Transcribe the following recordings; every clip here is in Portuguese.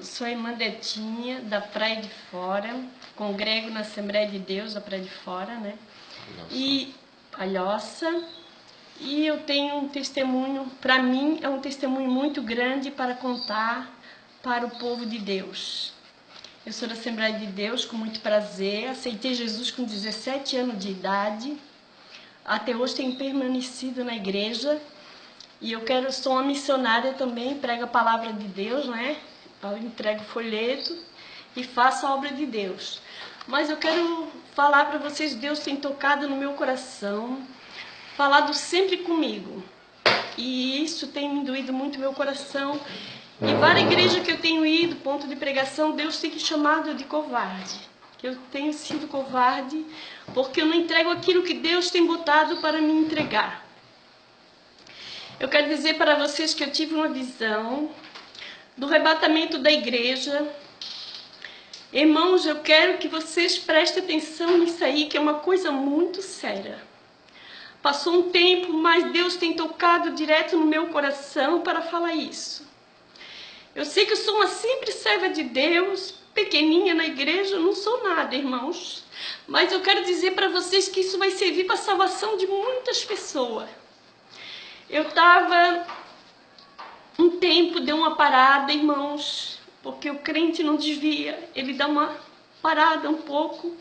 sou a irmã Detinha, da Praia de Fora, congrego na Assembleia de Deus da Praia de Fora, né? E Palhoça. E eu tenho um testemunho, para mim é um testemunho muito grande para contar para o povo de Deus. Eu sou da Assembleia de Deus com muito prazer, aceitei Jesus com 17 anos de idade, até hoje tenho permanecido na igreja. E eu sou uma missionária também, prego a palavra de Deus, né? Eu entrego folheto e faço a obra de Deus. Mas eu quero falar para vocês, Deus tem tocado no meu coração, falado sempre comigo. E isso tem me doído muito meu coração. E várias igrejas que eu tenho ido, ponto de pregação, Deus tem chamado de covarde. Que eu tenho sido covarde porque eu não entrego aquilo que Deus tem botado para me entregar. Eu quero dizer para vocês que eu tive uma visão do arrebatamento da igreja. Irmãos, eu quero que vocês prestem atenção nisso aí, que é uma coisa muito séria. Passou um tempo, mas Deus tem tocado direto no meu coração para falar isso. Eu sei que eu sou uma simples serva de Deus, pequeninha na igreja, eu não sou nada, irmãos. Mas eu quero dizer para vocês que isso vai servir para a salvação de muitas pessoas. Eu estava, um tempo, deu uma parada, irmãos, porque o crente não desvia, ele dá uma parada um pouco.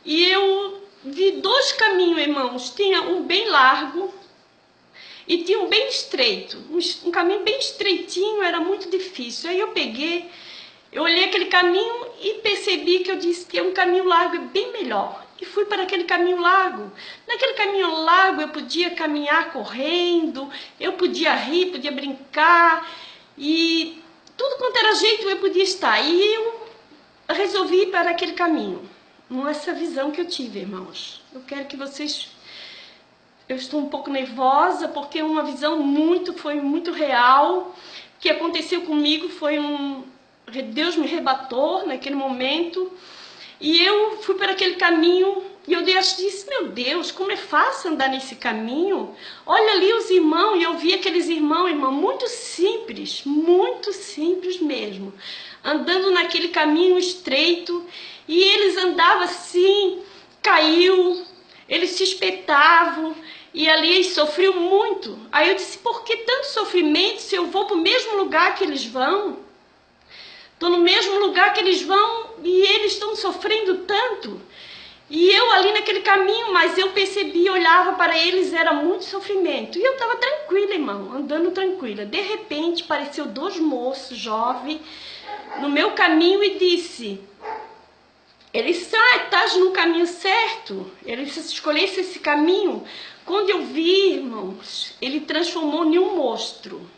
E eu vi dois caminhos, irmãos, tinha um bem largo e tinha um bem estreito. Um caminho bem estreitinho, era muito difícil. Aí eu olhei aquele caminho e percebi que eu disse que um caminho largo é bem melhor. E fui para aquele caminho largo. Naquele caminho largo eu podia caminhar correndo, eu podia rir, podia brincar, e tudo quanto era jeito eu podia estar. E eu resolvi ir para aquele caminho. Não é essa visão que eu tive, irmãos. Eu quero que vocês... Eu estou um pouco nervosa porque uma visão foi muito real. O que aconteceu comigo foi Deus me arrebatou naquele momento. E eu fui para aquele caminho e eu disse, meu Deus, como é fácil andar nesse caminho. Olha ali os irmãos, e eu vi aqueles irmãos, muito simples mesmo, andando naquele caminho estreito, e eles andavam assim, caiu, eles se espetavam, e ali eles sofriam muito. Aí eu disse, por que tanto sofrimento se eu vou para o mesmo lugar que eles vão? Estou no mesmo lugar que eles vão e eles estão sofrendo tanto. E eu ali naquele caminho, mas eu percebi, olhava para eles, era muito sofrimento. E eu estava tranquila, irmão, andando tranquila. De repente, apareceu dois moços jovens no meu caminho e disse... Eles estás no caminho certo. Eles escolhessem esse caminho. Quando eu vi, irmãos, ele transformou em um monstro.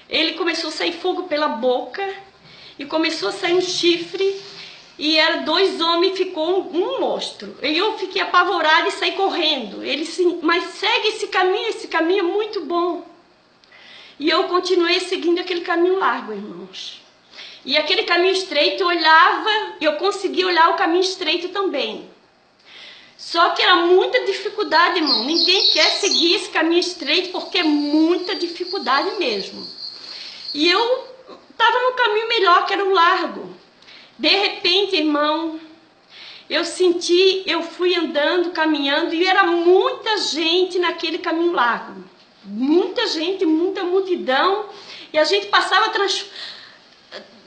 Ele começou a sair fogo pela boca e começou a sair um chifre. E eram dois homens, ficou um monstro. E eu fiquei apavorada e saí correndo. Ele disse, mas segue esse caminho é muito bom. E eu continuei seguindo aquele caminho largo, irmãos. E aquele caminho estreito, eu olhava, eu conseguia olhar o caminho estreito também. Só que era muita dificuldade, irmão. Ninguém quer seguir esse caminho estreito porque é muita dificuldade mesmo. E eu estava no caminho melhor, que era o largo. De repente, irmão, eu fui andando, caminhando, e era muita gente naquele caminho largo. Muita gente, muita multidão. E a gente passava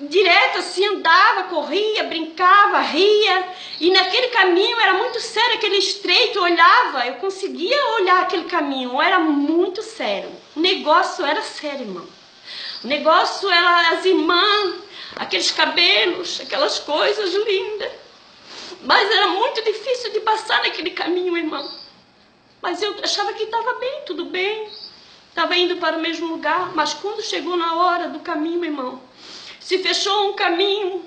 direto assim, andava, corria, brincava, ria, e naquele caminho era muito sério, aquele estreito, eu olhava, eu conseguia olhar aquele caminho, era muito sério, o negócio era sério, irmão, o negócio era as irmãs, aqueles cabelos, aquelas coisas lindas, mas era muito difícil de passar naquele caminho, irmão, mas eu achava que estava bem, tudo bem, estava indo para o mesmo lugar, mas quando chegou na hora do caminho, irmão, se fechou um caminho,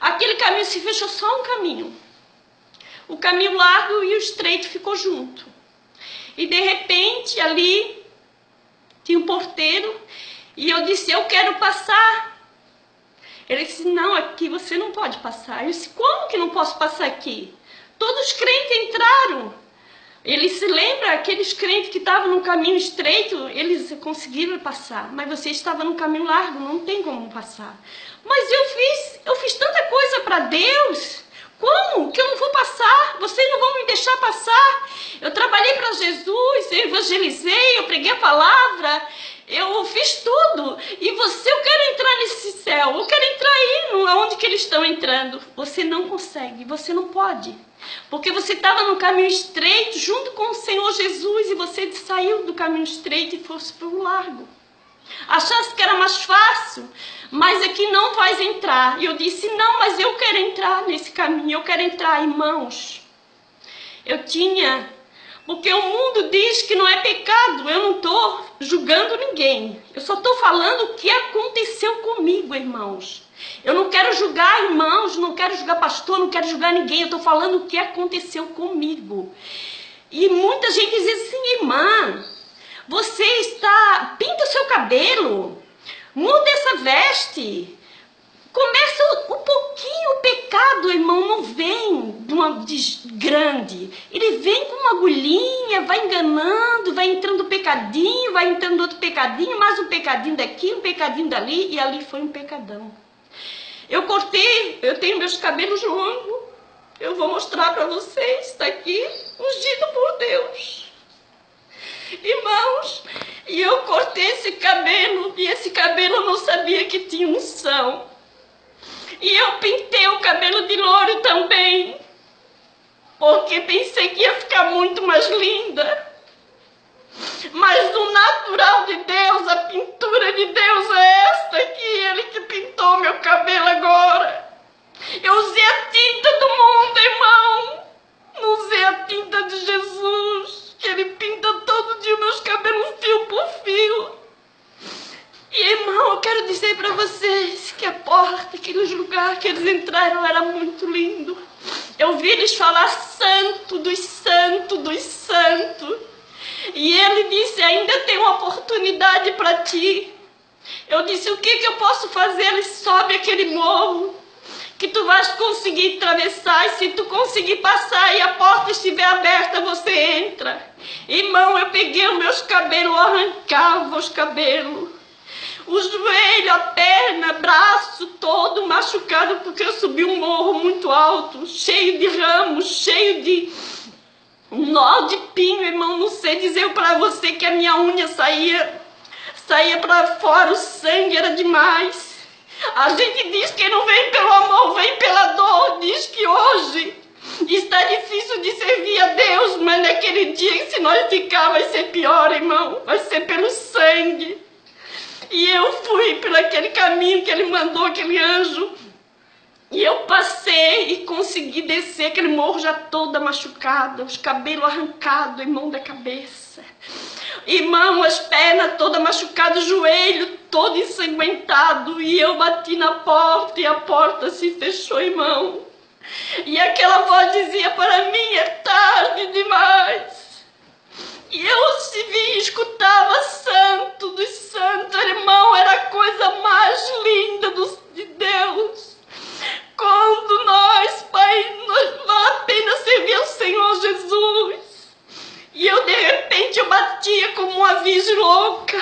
aquele caminho se fechou só um caminho. O caminho largo e o estreito ficou junto. E de repente ali tinha um porteiro e eu disse, eu quero passar. Ele disse, não, aqui você não pode passar. Eu disse, como que não posso passar aqui? Todos os crentes entraram. Ele se lembra, aqueles crentes que estavam no caminho estreito, eles conseguiram passar. Mas você estava no caminho largo, não tem como passar. Mas eu fiz tanta coisa para Deus. Como que eu não vou passar? Vocês não vão me deixar passar? Eu trabalhei para Jesus, eu evangelizei, eu preguei a palavra, eu fiz tudo. E eu quero entrar nesse céu, eu quero entrar aí, onde que eles estão entrando. Você não consegue, você não pode. Porque você estava no caminho estreito junto com o Senhor Jesus e você saiu do caminho estreito e fosse para o largo. Achasse que era mais fácil, mas aqui não vais entrar. E eu disse, não, mas eu quero entrar nesse caminho, eu quero entrar, irmãos. Porque o mundo diz que não é pecado, eu não estou julgando ninguém. Eu só estou falando o que aconteceu comigo, irmãos. Eu não quero julgar irmãos, não quero julgar pastor, não quero julgar ninguém. Eu estou falando o que aconteceu comigo. E muita gente diz assim, irmã, pinta o seu cabelo, muda essa veste. Começa um pouquinho, o pecado, irmão, não vem de uma grande. Ele vem com uma agulhinha, vai enganando, vai entrando pecadinho, vai entrando outro pecadinho, mais um pecadinho daqui, um pecadinho dali, e ali foi um pecadão. Eu tenho meus cabelos longos, eu vou mostrar para vocês, está aqui, ungido por Deus. Irmãos, e eu cortei esse cabelo, e esse cabelo eu não sabia que tinha unção. E eu pintei o cabelo de louro também, porque pensei que ia ficar muito mais linda. Mas o natural de Deus, a pintura de Deus é esta aqui, Ele que pintou meu cabelo agora. Eu usei a tinta do mundo, irmão, não usei a tinta de Jesus, que Ele pinta todo dia meus cabelos fio por fio. E, irmão, eu quero dizer para vocês que a porta, aquele lugar que eles entraram era muito lindo. Eu vi eles falar santo dos santos dos santos. E ele disse, ainda tem uma oportunidade para ti. Eu disse, o que eu posso fazer? Ele sobe aquele morro, que tu vais conseguir atravessar. E se tu conseguir passar e a porta estiver aberta, você entra. Irmão, eu peguei os meus cabelos, arrancava os cabelos. O joelho, a perna, braço todo machucado, porque eu subi um morro muito alto, cheio de ramos, cheio de nó de pinho, irmão. Não sei dizer para você que a minha unha saía para fora, o sangue era demais. A gente diz que não vem pelo amor, vem pela dor. Diz que hoje está difícil de servir a Deus, mas naquele dia, se nós ficar, vai ser pior, irmão. Vai ser pelo sangue. E eu fui por aquele caminho que ele mandou, aquele anjo. E eu passei e consegui descer aquele morro já toda machucada, os cabelos arrancados, irmão, da cabeça. Irmão, as pernas todas machucadas, o joelho todo ensanguentado. E eu bati na porta e a porta se fechou, irmão. E aquela voz dizia para mim, é tarde demais. E eu se via, escutava santo dos santos, irmão, era a coisa mais linda de Deus. Quando nós, Pai, nós apenas servia o Senhor Jesus. E eu, de repente, eu batia como uma virgem louca,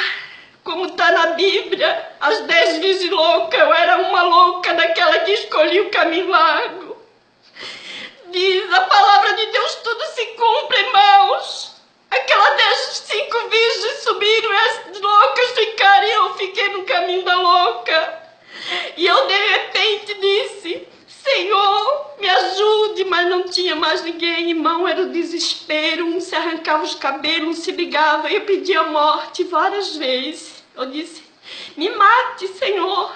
como está na Bíblia, as 10 virgens loucas. Eu era uma louca daquela que escolhia o caminho largo. Diz a palavra de Deus, tudo se cumpre, irmãos. Aquelas 5 virgens subiram e as loucas ficaram e eu fiquei no caminho da louca. E eu de repente disse, Senhor, me ajude, mas não tinha mais ninguém, irmão, era o desespero, um se arrancava os cabelos, um se ligava, eu pedi a morte várias vezes. Eu disse, me mate, Senhor,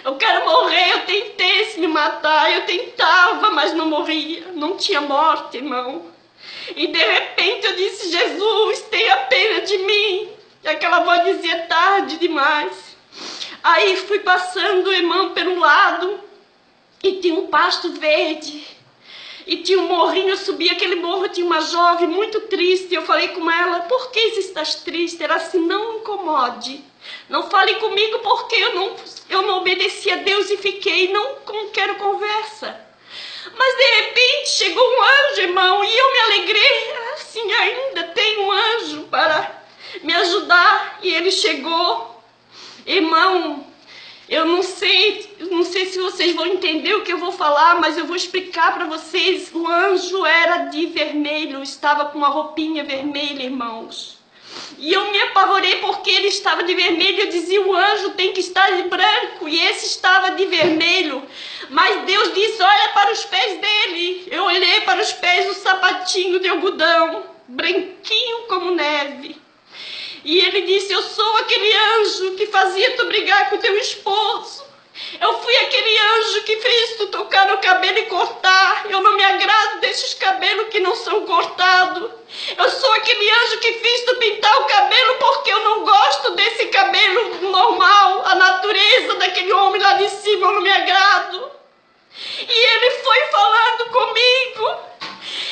eu quero morrer, eu tentei se me matar, eu tentava, mas não morria, não tinha morte, irmão. E de repente eu disse, Jesus, tenha pena de mim. E aquela voz dizia, tarde demais. Aí fui passando, irmão, pelo lado, e tinha um pasto verde. E tinha um morrinho, eu subi aquele morro, tinha uma jovem muito triste. Eu falei com ela, por que estás triste? Ela assim, não incomode. Não fale comigo porque eu não obedeci a Deus e fiquei, não quero conversa. Mas de repente chegou um anjo, irmão, e eu me alegrei. assim, ainda tem um anjo para me ajudar. E ele chegou. Irmão, eu não sei se vocês vão entender o que eu vou falar, mas eu vou explicar para vocês. O anjo era de vermelho, estava com uma roupinha vermelha, irmãos. E eu me apavorei porque ele estava de vermelho. Eu dizia, o anjo tem que estar de branco, e esse estava de vermelho. Mas Deus disse, olha para os pés dele. Eu olhei para os pés do sapatinho de algodão, branquinho como neve. E ele disse, eu sou aquele anjo que fazia tu brigar com teu esposo. Eu fui aquele anjo que fez tu tocar no cabelo e cortar. Eu não me agrado desses cabelos que não são cortados. Eu sou aquele anjo que fiz tu pintar o cabelo porque eu não gosto desse cabelo normal. A natureza daquele homem lá de cima eu não me agrado. E ele foi falando comigo.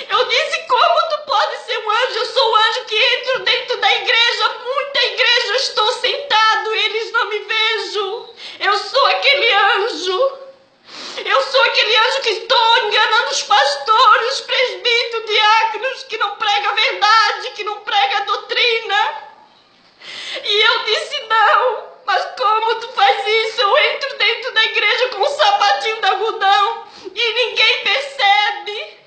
Eu disse, como tu pode ser um anjo? Eu sou o anjo que entro dentro da igreja. Muita igreja eu estou sentado, eles não me vejam. Eu sou aquele anjo. Eu sou aquele anjo que estou enganando os pastores, os presbíteros, diáconos, que não prega a verdade, que não prega a doutrina. E eu disse, não, mas como tu faz isso? Eu entro dentro da igreja com um sapatinho de algodão e ninguém percebe.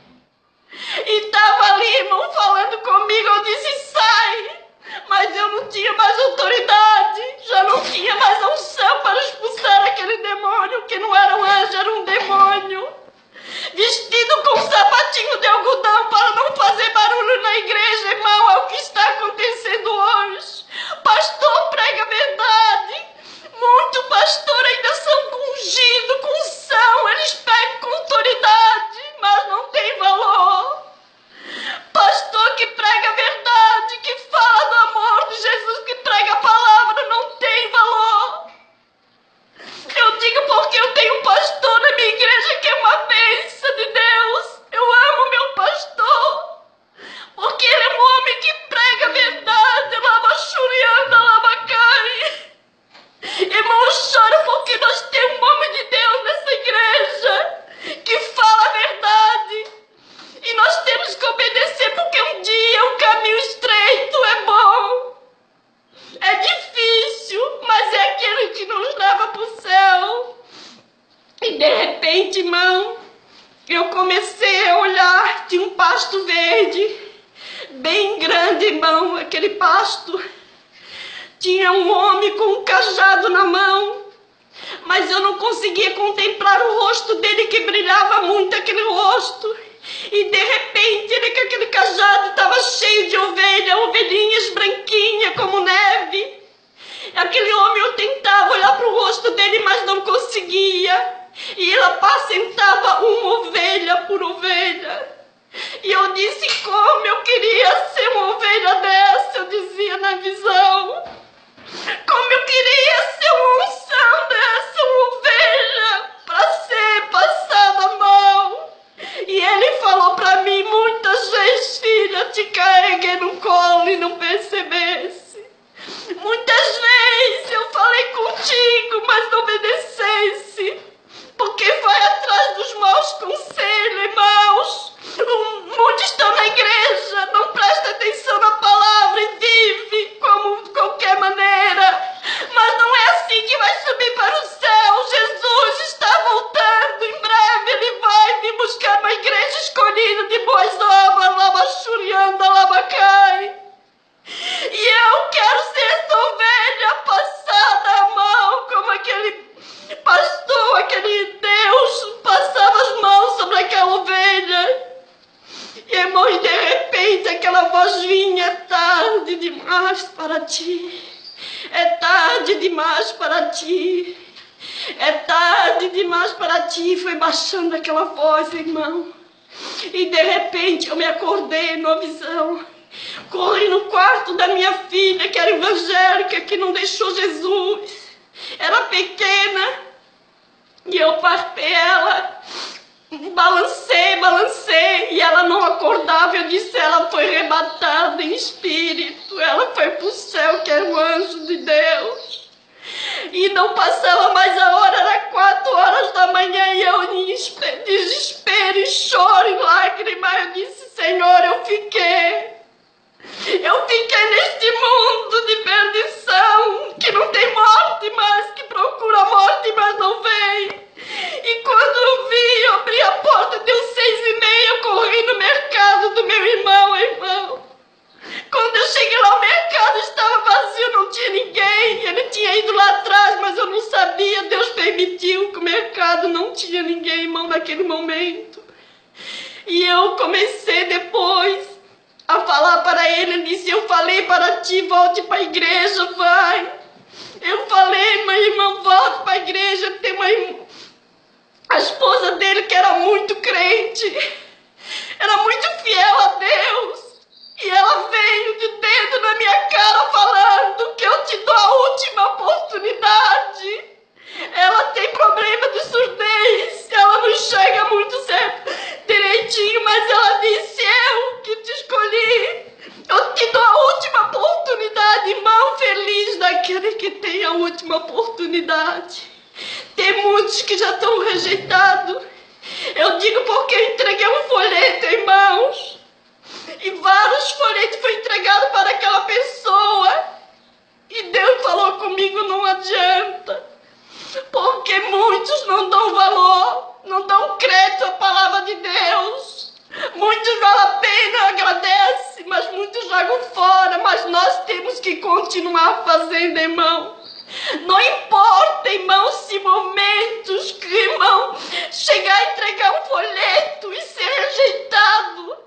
E estava ali, irmão, falando comigo. Eu disse, sai. Mas eu não tinha mais autoridade. Já não tinha mais a unção para expulsar aquele demônio, que não era um anjo, era um demônio. Vestido com um sapatinho de algodão para não fazer barulho na igreja, irmão. É o que está acontecendo hoje. Pastor prega a verdade. Muito pastor ainda são ungidos, com unção. Eles pegam com autoridade, mas não tem valor. Pastor que prega a verdade, que fala do amor de Jesus, que prega a palavra, não tem valor. Eu digo porque eu tenho um pastor na minha igreja que é uma bênção de Deus. Eu amo meu pastor, porque ele é um homem que prega a verdade. Lava churianda, lava cai. Irmão, eu choro porque nós temos um homem de Deus nessa igreja que fala a verdade. E nós temos que obedecer, porque um dia um caminho estreito é bom. É difícil, mas é aquele que nos leva para o céu. E de repente, irmão, eu comecei a olhar, tinha um pasto verde, bem grande, irmão, aquele pasto. Tinha um homem com um cajado na mão, mas eu não conseguia contemplar o rosto dele, que brilhava muito aquele rosto. E de repente, ele com aquele cajado estava cheio de ovelhinhas branquinhas como neve. Aquele homem, eu tentava olhar para o rosto dele, mas não conseguia. E ele apacentava uma ovelha por ovelha. E eu disse, como eu queria ser uma ovelha dessa, eu dizia na visão. Como eu queria ser uma unção dessa, uma ovelha, para ser passada a mão. E ele falou para mim muitas vezes, filha, te carreguei no colo e não percebesse. Muitas vezes eu falei contigo, mas não obedecesse. Porque vai atrás dos maus conselhos, irmãos. Muitos estão na igreja, não prestam atenção na palavra e vivem como de qualquer maneira. Mas não é assim que vai subir para o céu. Jesus está voltando. Em breve ele vai vir buscar uma igreja escolhida de boas obras. Lava churianda, lava cai. E eu quero ser essa ovelha passada a mão, como aquele pastor, aquele Deus passava as mãos sobre aquela ovelha. E, irmão, e de repente aquela voz vinha, é tarde demais para ti. É tarde demais para ti. É tarde demais para ti. Foi baixando aquela voz, irmão. E de repente eu me acordei numa visão. Corri no quarto da minha filha, que era evangélica, que não deixou Jesus. Era pequena. E eu parei ela. Balancei, e ela não acordava. Eu disse, ela foi arrebatada em espírito. Ela foi para o céu, que era um anjo de Deus. E não passava mais a hora, era 4 horas da manhã, e eu em desespero, e choro, e lágrimas. Eu disse, Senhor, eu fiquei. sabia, Deus permitiu que o mercado não tinha ninguém, irmão, naquele momento. E eu comecei depois a falar para ele, ele disse, eu falei para ti, volte para a igreja, vai. Eu falei, meu irmão, volte para a igreja, tem uma irmã. A esposa dele, que era muito crente, era muito fiel a Deus. E ela veio de dedo na minha cara falando que eu te dou a última oportunidade. Ela tem problema de surdez, ela não enxerga muito certo, direitinho, mas ela disse, eu que te escolhi. Eu te dou a última oportunidade, irmão, feliz daquele que tem a última oportunidade. Tem muitos que já estão rejeitados. Eu digo porque eu entreguei um folheto, irmãos. E vários folhetos foram entregados para aquela pessoa. E Deus falou comigo, não adianta. Porque muitos não dão valor, não dão crédito à palavra de Deus. Muitos valem a pena, agradecem, mas muitos jogam fora. Mas nós temos que continuar fazendo, irmão. Não importa, irmão, se momentos que, irmão, chegar a entregar um folheto e ser rejeitado.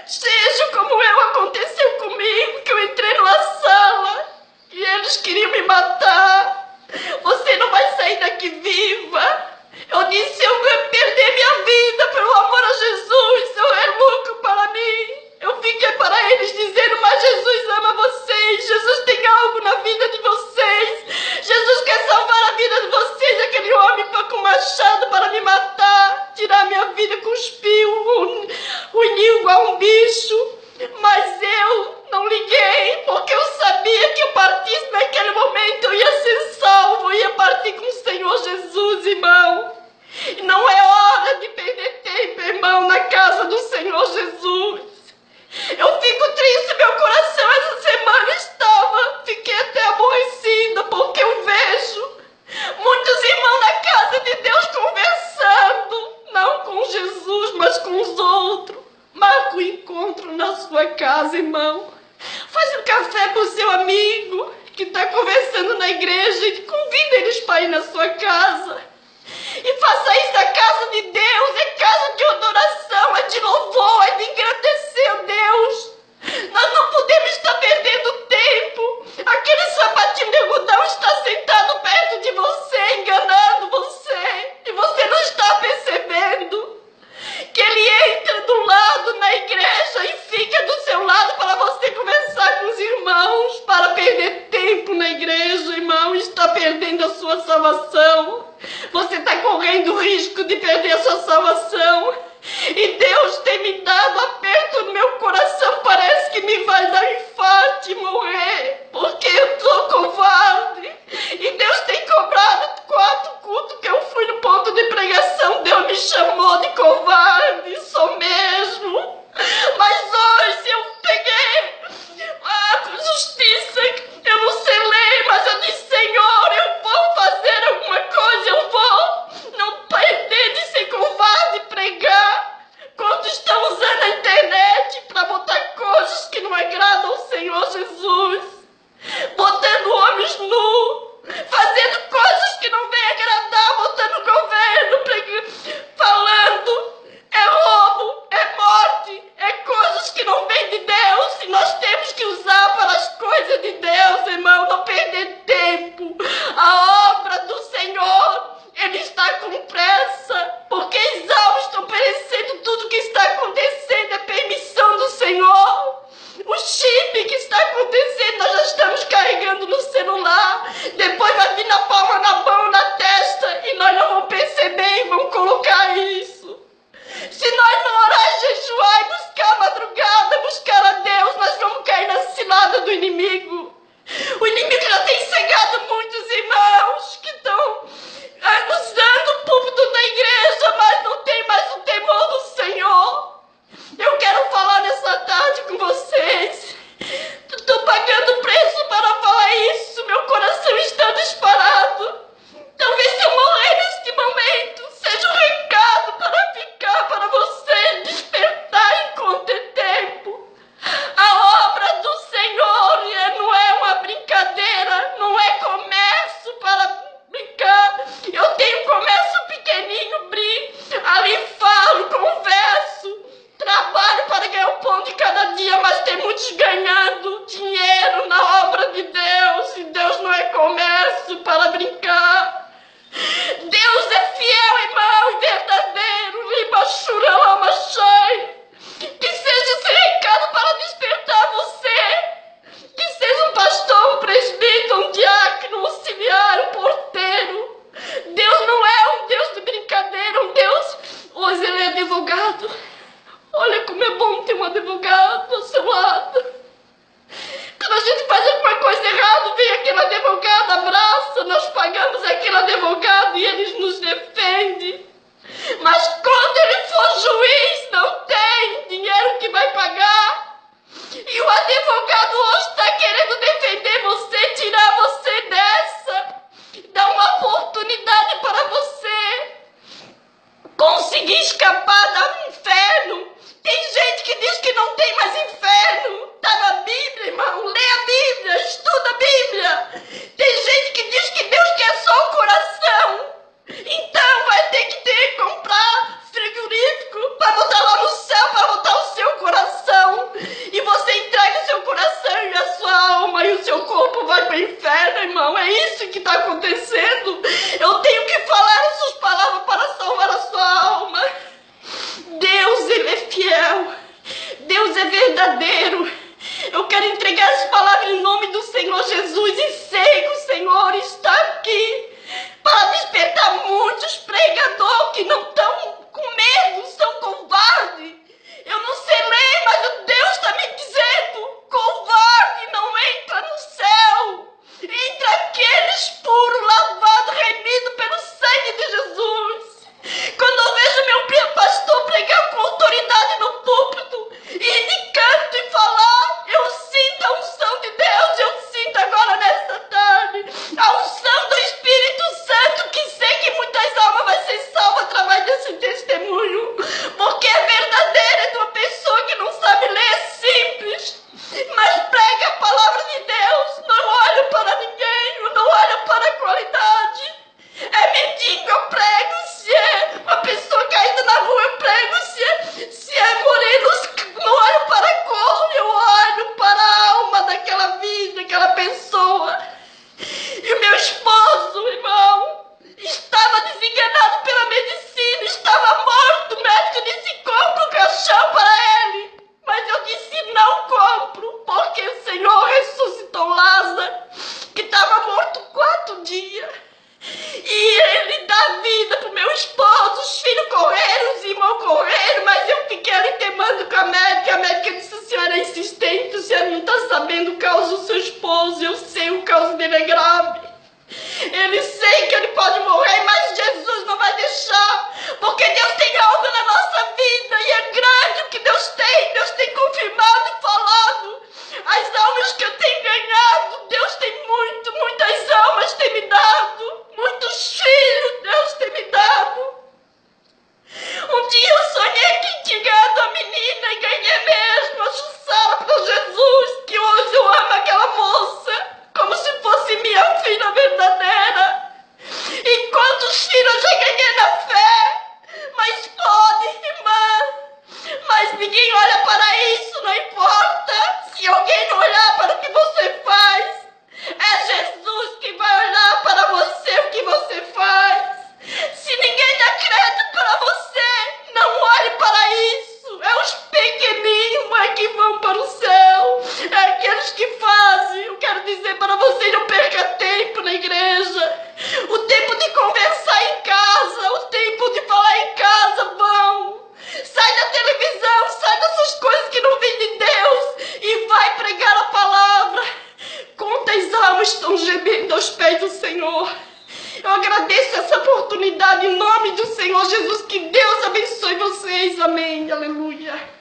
Seja como aconteceu comigo, que eu entrei numa sala e eles queriam me matar. Você não vai sair daqui viva. Eu disse, eu vou perder minha vida pelo amor a Jesus, eu é lucro para mim. Eu fiquei para eles dizendo, mas Jesus ama vocês, Jesus tem algo na vida de vocês, Jesus quer salvar a vida de vocês. Aquele homem foi com machado para me matar, tirar minha vida, cuspiu, uniu igual um bicho, mas eu não liguei, porque eu sabia que eu partisse naquele momento, eu ia ser salvo, eu ia partir com o Senhor Jesus, irmão. E não é hora de perder tempo, irmão, na casa do Senhor Jesus. Eu fico triste, meu coração essa semana fiquei até aborrecida, porque eu vejo muitos irmãos na casa de Deus conversando, não com Jesus, mas com os outros. Marca o encontro na sua casa, irmão. Faz um café com o seu amigo que está conversando na igreja e convida eles para ir na sua casa. E faça isso na casa de Deus, é casa de adoração, é de louvor, é de engrandecer a Deus. Nós não podemos estar perdendo tempo. Aquele sapatinho de algodão está sentado perto de você, enganando você, e você não está percebendo que ele entra do lado na igreja e fica do seu lado para você conversar com os irmãos, para perder tempo na igreja, irmão, está perdendo a sua salvação. Você está correndo o risco de perder a sua salvação. E Deus tem me dado aperto no meu coração. Parece que me vai dar infarto e morrer, porque eu sou covarde. E Deus tem cobrado 4 cultos que eu fui no ponto de pregação. Deus me chamou de covarde, sou mesmo. Mas hoje eu peguei a justiça, eu não sei ler, mas eu disse, Senhor, eu vou fazer alguma coisa, eu vou não perder de ser covarde e pregar. Quando estão usando a internet para botar coisas que não agradam ao Senhor Jesus, botando homens nus, fazendo coisas que não advogado. Olha como é bom ter um advogado ao seu lado. Quando a gente faz alguma coisa errada, vem aquele advogado, abraça, nós pagamos aquele advogado e ele nos defende. Mas quando ele for juiz, não tem dinheiro que vai pagar. E o advogado hoje está querendo defender você, tirar você dessa, dar uma oportunidade para você conseguir escapar do inferno. Tem gente que diz que não tem mais inferno. Está na Bíblia, irmão. Lê a Bíblia, estuda a Bíblia. Tem gente que diz que Deus quer só o coração. Então vai ter que comprar frigorífico para botar lá no céu, para botar o seu coração. E você entrega o seu coração e a sua alma e o seu corpo vai para o inferno, irmão. É isso que está acontecendo. Eu tenho que falar essas palavras para salvar a sua alma. Deus, Ele é fiel. Deus é verdadeiro. Eu quero entregar as palavras em nome do Senhor Jesus e sei que o Senhor está aqui para despertar muitos pregadores que não estão com medo, são covardes. Eu não sei ler, mas Deus está me dizendo: covarde não entra no céu. Entra aqueles puros, lavados, remidos pelo sangue de Jesus. Quando eu vejo meu pastor pregar com autoridade no púlpito e de canto e falar, eu sinto a unção de Deus. Eu sinto agora nesta tarde a unção do Espírito Santo, que sei que muitas almas vão ser salvas através desse testemunho, porque é verdadeiro. É de uma pessoa que não sabe ler, é simples, mas prega a palavra de Deus, não olha para ninguém, não olha para a qualidade. É mendigo, eu prego. Se é uma pessoa caída na rua, eu prego. Se é moreno, não olho para a cor, eu olho para a alma daquela vida, daquela pessoa. E o meu esposo, irmão, estava desenganado pela medicina, estava morto. O médico disse: compra um caixão para ele. Mas eu disse: não compro, porque o Senhor ressuscitou Lázaro, que estava morto 4 dias. E ele dá vida pro meu esposo. Os filhos correram, os irmãos correram, mas eu fiquei ali temando com a médica. A médica disse: a senhora é insistente, a senhora não está sabendo o caso do seu esposo. Eu sei, o caso dele é grave. Ele sei que ele pode morrer, mas Jesus não vai deixar, porque Deus tem algo na nossa vida e é grande o que Deus tem. Deus tem confirmado e falado. As almas que eu tenho ganhado, Deus tem muitas almas tem me dado, muitos filhos Deus tem me dado. Um dia eu sonhei que tinha ganhado a menina e ganhei mesmo a Jussara para Jesus, que hoje eu amo aquela moça como se fosse minha filha verdadeira. E quantos filhos eu já ganhei na fé, mas pode, irmã, mas ninguém olha para isso, não importa. Se alguém não olhar para o que você faz, é Jesus que vai olhar para você o que você faz. Se ninguém dá crédito para você, não olhe para isso. É os pequeninos que vão para o céu, é aqueles que fazem. Eu quero dizer para você: não perca tempo na igreja. O tempo de conversar em casa, o tempo de falar em casa, vão. Sai da televisão, sai dessas coisas que não vêm de Deus e vai pregar a palavra. Quantas almas estão gemendo aos pés do Senhor? Eu agradeço essa oportunidade em nome do Senhor Jesus. Que Deus abençoe vocês. Amém. Aleluia.